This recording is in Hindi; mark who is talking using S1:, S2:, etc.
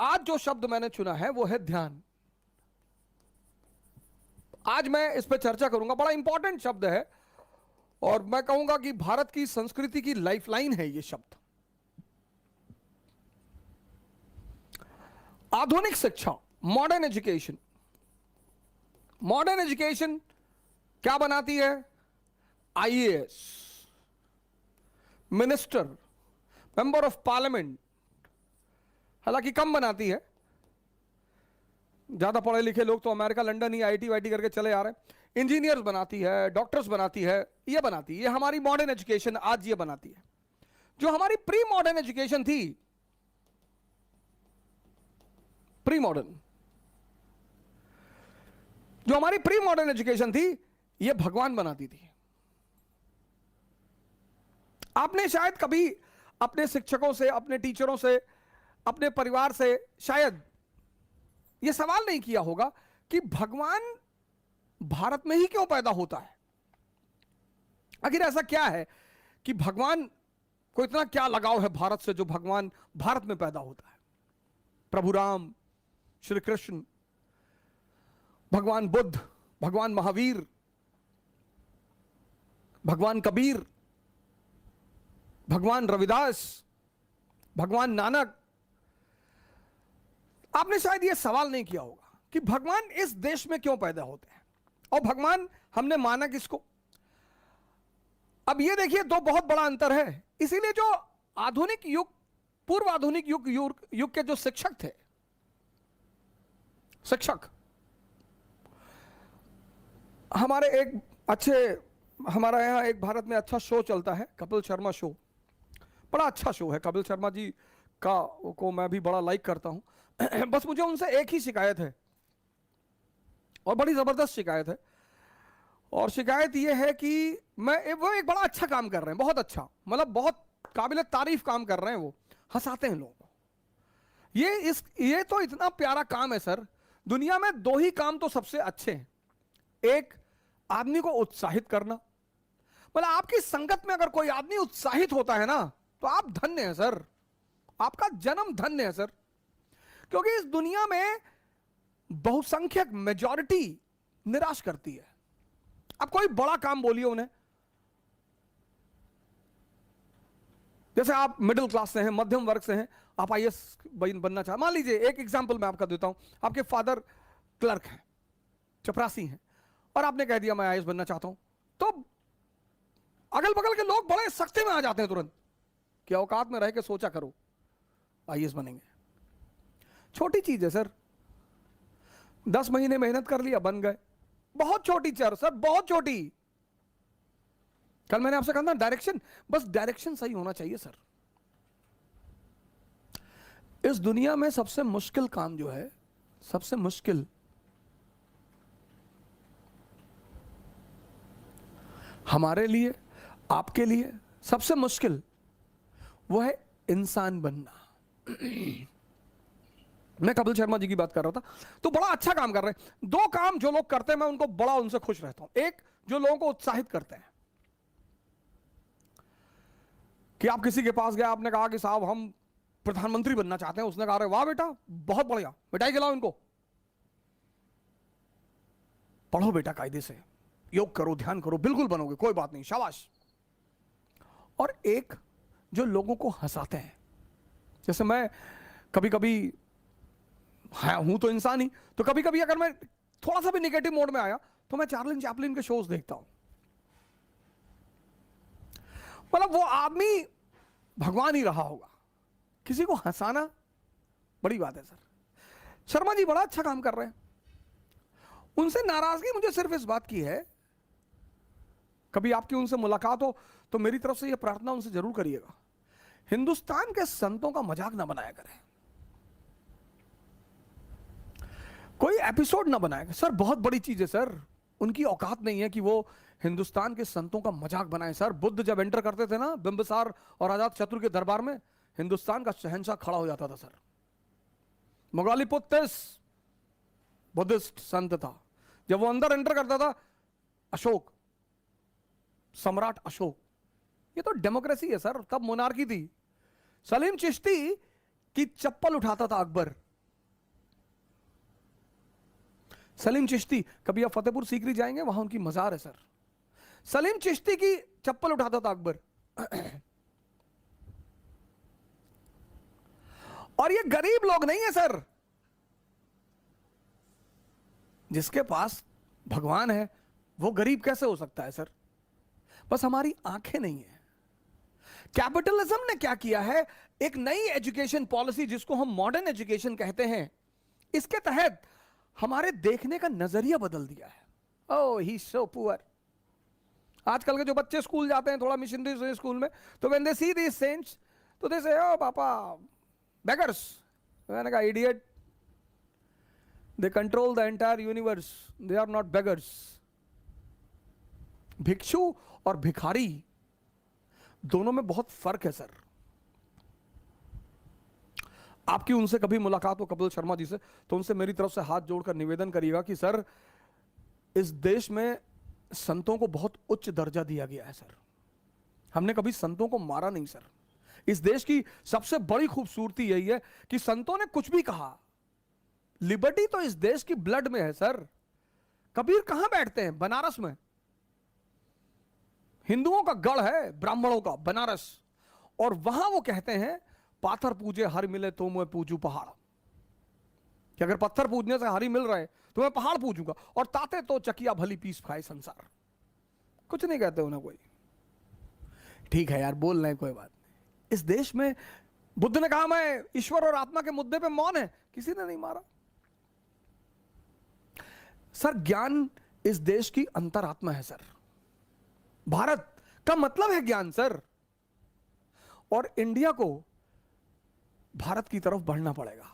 S1: आज जो शब्द मैंने चुना है वो है ध्यान। आज मैं इस पर चर्चा करूंगा, बड़ा इंपॉर्टेंट शब्द है और मैं कहूंगा कि भारत की संस्कृति की लाइफलाइन है ये शब्द। आधुनिक शिक्षा, मॉडर्न एजुकेशन। मॉडर्न एजुकेशन क्या बनाती है? IAS, minister, member of parliament, हालांकि कम बनाती है। ज्यादा पढ़े लिखे लोग तो अमेरिका, लंदन ही आईटी वाईटी करके चले आ रहे हैं। इंजीनियर्स बनाती है, डॉक्टर्स बनाती है, ये बनाती है, ये हमारी मॉडर्न एजुकेशन आज ये बनाती है। जो हमारी प्री मॉडर्न एजुकेशन थी, प्री मॉडर्न जो हमारी प्री मॉडर्न एजुकेशन थी, ये भगवान बनाती थी। आपने शायद कभी अपने शिक्षकों से, अपने टीचरों से, अपने परिवार से शायद यह सवाल नहीं किया होगा कि भगवान भारत में ही क्यों पैदा होता है। आखिर ऐसा क्या है कि भगवान को इतना क्या लगाव है भारत से, जो भगवान भारत में पैदा होता है। प्रभु राम, श्री कृष्ण, भगवान बुद्ध, भगवान महावीर, भगवान कबीर, भगवान रविदास, भगवान नानक। आपने शायद यह सवाल नहीं किया होगा कि भगवान इस देश में क्यों पैदा होते हैं और भगवान हमने माना किसको। अब यह देखिए, दो बहुत बड़ा अंतर है। इसीलिए जो आधुनिक युग, पूर्व आधुनिक युग के जो शिक्षक थे, शिक्षक हमारे एक अच्छे, हमारा यहां एक भारत में अच्छा शो चलता है, कपिल शर्मा शो। बड़ा अच्छा शो है, कपिल शर्मा जी का को मैं भी बड़ा लाइक करता हूं। बस मुझे उनसे एक ही शिकायत है और बड़ी जबरदस्त शिकायत है, और शिकायत यह है कि वो एक बड़ा अच्छा काम कर रहे हैं, बहुत अच्छा, मतलब बहुत काबिल तारीफ काम कर रहे हैं। वो हंसाते हैं लोगों को। ये तो इतना प्यारा काम है सर। दुनिया में दो ही काम तो सबसे अच्छे हैं। एक, आदमी को उत्साहित करना। मतलब आपकी संगत में अगर कोई आदमी उत्साहित होता है ना, तो आप धन्य हैं सर, आपका जन्म धन्य है सर। क्योंकि इस दुनिया में बहुसंख्यक मेजॉरिटी निराश करती है। अब कोई बड़ा काम बोलिए उन्हें, जैसे आप मिडिल क्लास से हैं, मध्यम वर्ग से हैं, आप आईएएस बनना चाहते, मान लीजिए एक एग्जांपल मैं आपका देता हूं, आपके फादर क्लर्क हैं, चपरासी हैं, और आपने कह दिया मैं आईएएस बनना चाहता हूं, तो अगल बगल के लोग बड़े सख्ते में आ जाते हैं तुरंत कि औकात में रह के सोचा करो, आईएएस बनेंगे। छोटी चीज है सर, 10 महीने मेहनत कर लिया, बन गए। बहुत छोटी चर सर, बहुत छोटी। कल मैंने आपसे कहा ना, डायरेक्शन, बस डायरेक्शन सही होना चाहिए सर। इस दुनिया में सबसे मुश्किल काम जो है, सबसे मुश्किल, हमारे लिए, आपके लिए सबसे मुश्किल, वो है इंसान बनना। मैं कपिल शर्मा जी की बात कर रहा था, तो बड़ा अच्छा काम कर रहे हैं। दो काम जो लोग करते हैं, मैं उनको बड़ा, उनसे खुश रहता हूं। एक, जो लोगों को उत्साहित करते हैं, कि आप किसी के पास गए, आपने कहा कि साहब हम प्रधानमंत्री बनना चाहते हैं, उसने कहा अरे वाह बेटा, बहुत बढ़िया, मिठाई खिलाओ इनको, पढ़ो बेटा कायदे से, योग करो, ध्यान करो, बिल्कुल बनोगे, कोई बात नहीं, शाबाश। और एक, जो लोगों को हंसाते हैं। जैसे मैं कभी कभी, हाँ हूं तो इंसान ही, तो कभी कभी अगर मैं थोड़ा सा भी निगेटिव मोड में आया, तो मैं चार्ली चैपलिन के शोज देखता हूं। मतलब वो आदमी भगवान ही रहा होगा। किसी को हंसाना बड़ी बात है सर। शर्मा जी बड़ा अच्छा काम कर रहे हैं। उनसे नाराजगी मुझे सिर्फ इस बात की है, कभी आपकी उनसे मुलाकात हो तो मेरी तरफ से यह प्रार्थना उनसे जरूर करिएगा, हिंदुस्तान के संतों का मजाक ना बनाया करें, कोई एपिसोड ना बनाएगा सर। बहुत बड़ी चीज है सर, उनकी औकात नहीं है कि वो हिंदुस्तान के संतों का मजाक बनाए सर। बुद्ध जब एंटर करते थे ना बिंबिसार और अजात शत्रु के दरबार में, हिंदुस्तान का शहंशाह खड़ा हो जाता था सर। मोगालीपुत्तिस बुद्धिस्ट संत था, जब वो अंदर एंटर करता था, अशोक, सम्राट अशोक, ये तो डेमोक्रेसी है सर, तब मोनार्की थी। सलीम चिश्ती की चप्पल उठाता था अकबर, सलीम चिश्ती, कभी आप फतेहपुर सीकरी जाएंगे, वहां उनकी मजार है सर। सलीम चिश्ती की चप्पल उठाता था अकबर। और ये गरीब लोग नहीं है सर, जिसके पास भगवान है वो गरीब कैसे हो सकता है सर? बस हमारी आंखें नहीं है। कैपिटलिज्म ने क्या किया है, एक नई एजुकेशन पॉलिसी जिसको हम मॉडर्न एजुकेशन कहते हैं, इसके तहत हमारे देखने का नजरिया बदल दिया है। ओह ही सो पुअर। आजकल के जो बच्चे स्कूल जाते हैं थोड़ा मिशनरी स्कूल में, तो when they C these cents तो दे से ओ पापा बेगर्स। मैंने कहा idiot, they control the entire universe, they are not beggars. भिक्षु और भिखारी दोनों में बहुत फर्क है सर। आपकी उनसे कभी मुलाकात हो कपिल शर्मा जी से, तो उनसे मेरी तरफ से हाथ जोड़कर निवेदन करिएगा कि सर इस देश में संतों को बहुत उच्च दर्जा दिया गया है सर। हमने कभी संतों को मारा नहीं सर। इस देश की सबसे बड़ी खूबसूरती यही है कि संतों ने कुछ भी कहा, लिबर्टी तो इस देश की ब्लड में है सर। कबीर कहां बैठते हैं? बनारस में। हिंदुओं का गढ़ है, ब्राह्मणों का बनारस, और वहां वो कहते हैं पाथर पूजे हर मिले तो मैं पूजू पहाड़। कि अगर पत्थर पूजने से हरी मिल रहे तो मैं पहाड़ पूजूंगा, और ताते तो चकिया भली पीस खाए संसार। कुछ नहीं कहते उन्हें कोई। ठीक है यार, बोल रहे हैं, कोई बात नहीं। इस देश में बुद्ध ने कहा मैं ईश्वर और आत्मा के मुद्दे पे मौन है, किसी ने नहीं मारा सर। ज्ञान इस देश की अंतरात्मा है सर। भारत का मतलब है ज्ञान सर, और इंडिया को भारत की तरफ बढ़ना पड़ेगा।